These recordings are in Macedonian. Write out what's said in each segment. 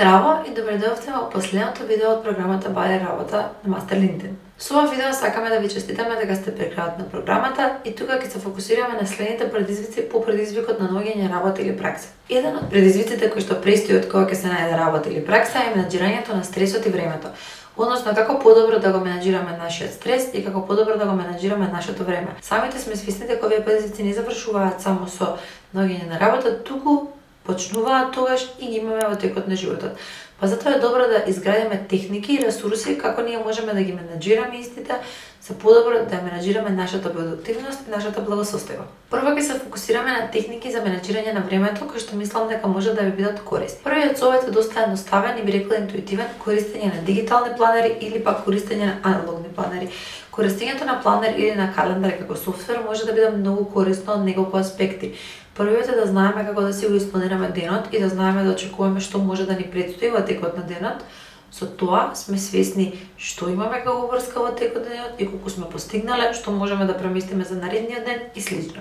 Здраво и добре дојдовте во последното видео од програмата Бајле работа на Мастер LinkedIn. Со ова видео сакаме да ви честитаме дека сте при крајот на програмата и тука ќе се фокусираме на следните предизвици по предизвикот на наоѓање работа или пракса. Еден од предизвиците кои што престои од кога ќе се најде работа или пракса е менаџирањето на стресот и времето. Односно како подобро да го менаџираме нашиот стрес и како подобро да го менаџираме нашето време. Самите сме свесни дека овие предизвици не завршуваат само со наоѓање на работа, туку почнуваат тогаш и ги имаме во текот на животот. Па затоа е добро да изградиме техники и ресурси како ние можеме да ги менаџираме истите за подобро да менаџираме нашата продуктивност и нашата благосостојба. Прво ќе се фокусираме на техники за менаџирање на времето кои што мислам дека може да ви бидат корисни. Првиот совет е доста едноставен и би рекла интуитивен: користење на дигитални планери или пак користење на аналогни планери. Користењето на планер или на календар како софтвер може да биде многу корисно од неколку аспекти. Првиот е да знаеме како да си го испланираме денот и да знаеме да очекуваме што може да ни предстои во текот на денот. Со тоа сме свесни што имаме како врска во текот на денот и колку сме постигнале, што можеме да преместиме за наредниот ден и слично.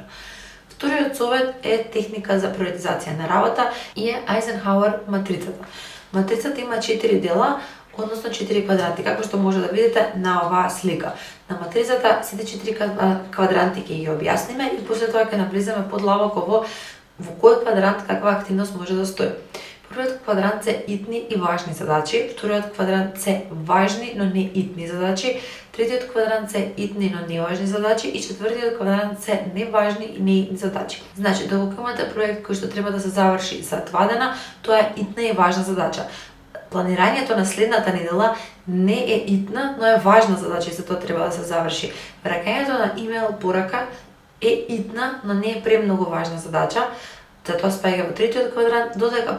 Вториот совет е техника за приоритизација на работа и е Айзенхауер матрицата. Матрицата има 4 дела, односно 4 квадранти, како што може да видите на оваа слика. На матрицата сите 4 квадранти ќе ги објасниме и после тоа ќе навлеземе подлабоко во кој квадрант каква активност може да стои. Првиот квадрант се итни и важни задачи, вториот квадрант се важни, но не итни задачи, третиот квадрант се итни, но не важни задачи и четвртиот квадрант се неважни и не итни задачи. Значи, доколку имате проект кој што треба да се заврши за 2 дена, тоа е итна и важна задача. Планирањето на следната недела не е итна, но е важна задача и за тоа треба да се заврши. Враќањето на имейл порака е итна, но не е премногу важна задача. Затоа спаѓа во третиот квадрант, додека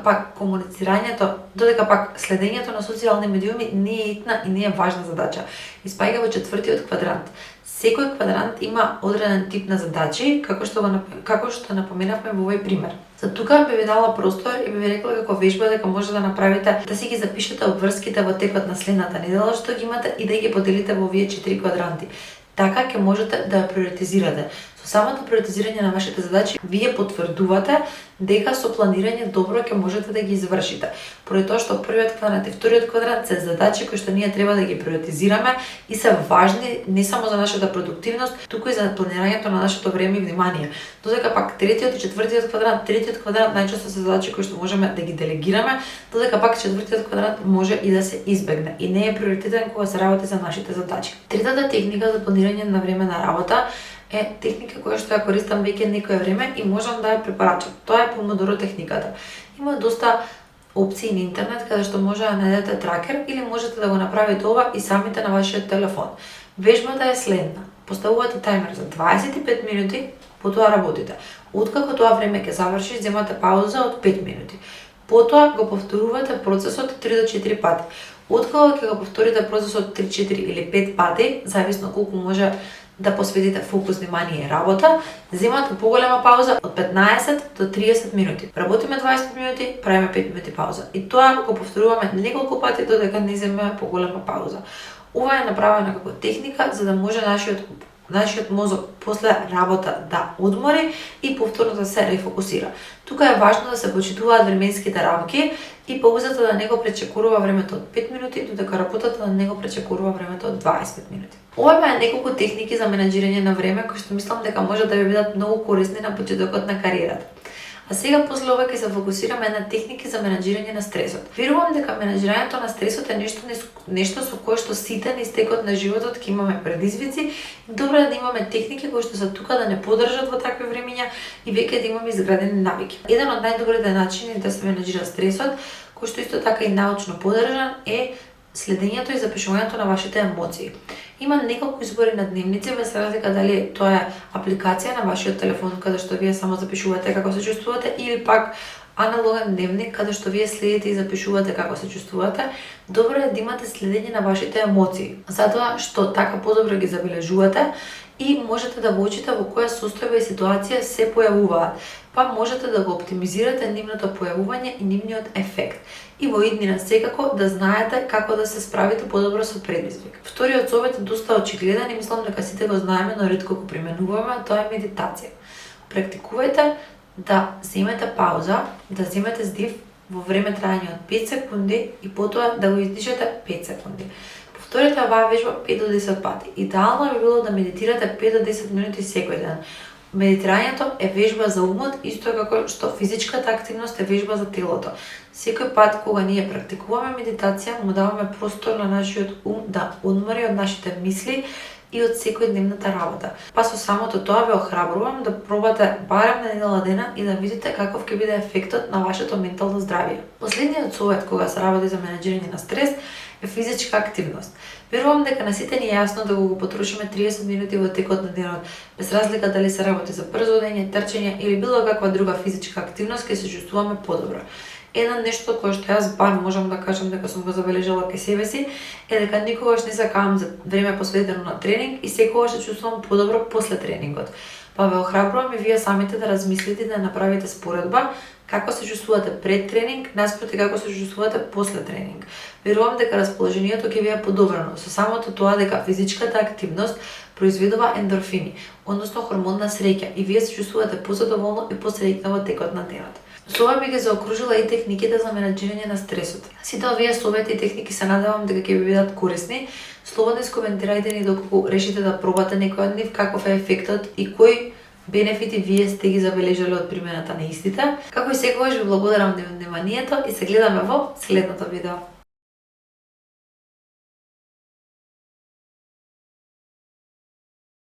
пак следењето на социјални медиуми не е итна и не е важна задача. И спаѓа во четвртиот квадрант. Секој квадрант има одреден тип на задачи, како што напоменавме во овој пример. За тука би ви дала простор и би ви рекла како вежба дека може да направите да си ги запишете обврските во текот на следната недела што ги имате и да ги поделите во овие 4 квадранти. Така ќе можете да ја приоритизирате. Со самото приоритизирање на вашите задачи, вие потврдувате дека со планирање добро ќе можете да ги извршите. Поради тоа што првиот квадрант и вториот квадрант се задачи кои што ние треба да ги приоритизираме и се важни не само за нашата продуктивност, туку и за планирањето на нашето време и внимание. Додека пак третиот и четвртиот квадрант најчесто се задачи кои што можеме да ги делегираме, додека пак четвртиот квадрант може и да се избегне и не е приоритетен кога се работи за нашите задачи. Третата техника за планирање на време на работа е техника која што ја користам веќе некое време и можам да ја препорачам. Тоа е помодоро техниката. Има доста опции на интернет каде што може да најдете тракер или можете да го направите ова и самите на вашиот телефон. Вежбата е следна. Поставувате тајмер за 25 минути, потоа работите. Откако тоа време ќе заврши, земате пауза од 5 минути. Потоа го повторувате процесот 3 до 4 пати. Откако ќе го повторите процесот 3, 4 или 5 пати, зависно колку може да посветите фокус, внимание и работа, земате поголема пауза од 15 до 30 минути. Работиме 20 минути, правиме 5 минути пауза. И тоа го повторуваме неколку пати додека не земеме поголема пауза. Ова е направена како техника за да може нашиот мозок после работа да одмори и повторно да се рефокусира. Тука е важно да се почитуваат временските рамки и паузата да не го пречекорува времето од 5 минути, додека работата да не го пречекорува времето од 20 минути. Ова беа неколку техники за менаџирање на време кои што мислам дека може да ви бидат многу корисни на почетокот на кариерата. А сега после ова ќе се фокусираме на техники за менаџирање на стресот. Верувам дека менаџирањето на стресот е нешто со кое што сите на истекот на животот ќе имаме предизвици. Добро е да имаме техники кои што се тука да не подржат во такви времиња и веќе да имаме изградени навики. Еден од најдобрите начини да се менаџира стресот, кој што исто така и научно подржан, е следењето и запишувањето на вашите емоции. Има неколку избори на дневници, без разлика дали тоа е апликација на вашиот телефон каде што вие само запишувате како се чувствувате или пак аналоген дневник каде што вие следите и запишувате како се чувствувате. Добро е да имате следење на вашите емоции, затоа што така подобро ги забележувате и можете да воочите во која состојба и ситуација се појавуваат, па можете да го оптимизирате нивното појавување и нивниот ефект. И во иднина секако да знаете како да се справите подобро со предизвик. Вториот совет е доста очигледен и мислам дека сите го знаеме, но ретко го применуваме, тоа е медитација. Практикувајте да земете пауза, да земете здив во време трајање од 5 секунди и потоа да го издишате 5 секунди. Повторете оваа вежба 5 до 10 пати. Идеално би било да медитирате 5 до 10 минути секој ден. Медитирањето е вежба за умот, исто како што физичката активност е вежба за телото. Секој пат кога ние практикуваме медитација, му даваме простор на нашиот ум да одмори од нашите мисли и од секојдневната работа. Па со самото тоа ве охрабрувам да пробате барем на недела дена и да видите каков ќе биде ефектот на вашето ментално здравје. Последниот совет кога се работи за менеџирање на стрес е физичка активност. Верувам дека на сите ни е јасно да го потрошиме 30 минути во текот на денот, без разлика дали се работи за брзо одење, трчање или било каква друга физичка активност, ќе се чувствуваме подобро. Едно нешто кое што јас бар можам да кажам дека сум го забележала кај себе си е дека никогаш не сакам за време посветено на тренинг и секогаш се чувствувам подобро после тренингот. Па ве охрабрувам и вие самите да размислите да направите споредба како се чувствувате пред тренинг, наспроти како се чувствувате после тренинг. Верувам дека расположението ќе ви е подобрено со самото тоа дека физичката активност произведува ендорфини, односно хормон на среќа и вие се чувствувате позадоволно и посреќна во текот на денот. Со ова би ги заокружила и техниките за менеџирање на стресот. Сите овие совети и техники се надевам дека ќе ви бидат корисни. Слободно искоментирајте ни доколку решите да пробате некој од нив, каков е ефектот и кои бенефити вие сте ги забележале од примената на истите. Како и секогаш ви благодарам за вниманието и се гледаме во следното видео.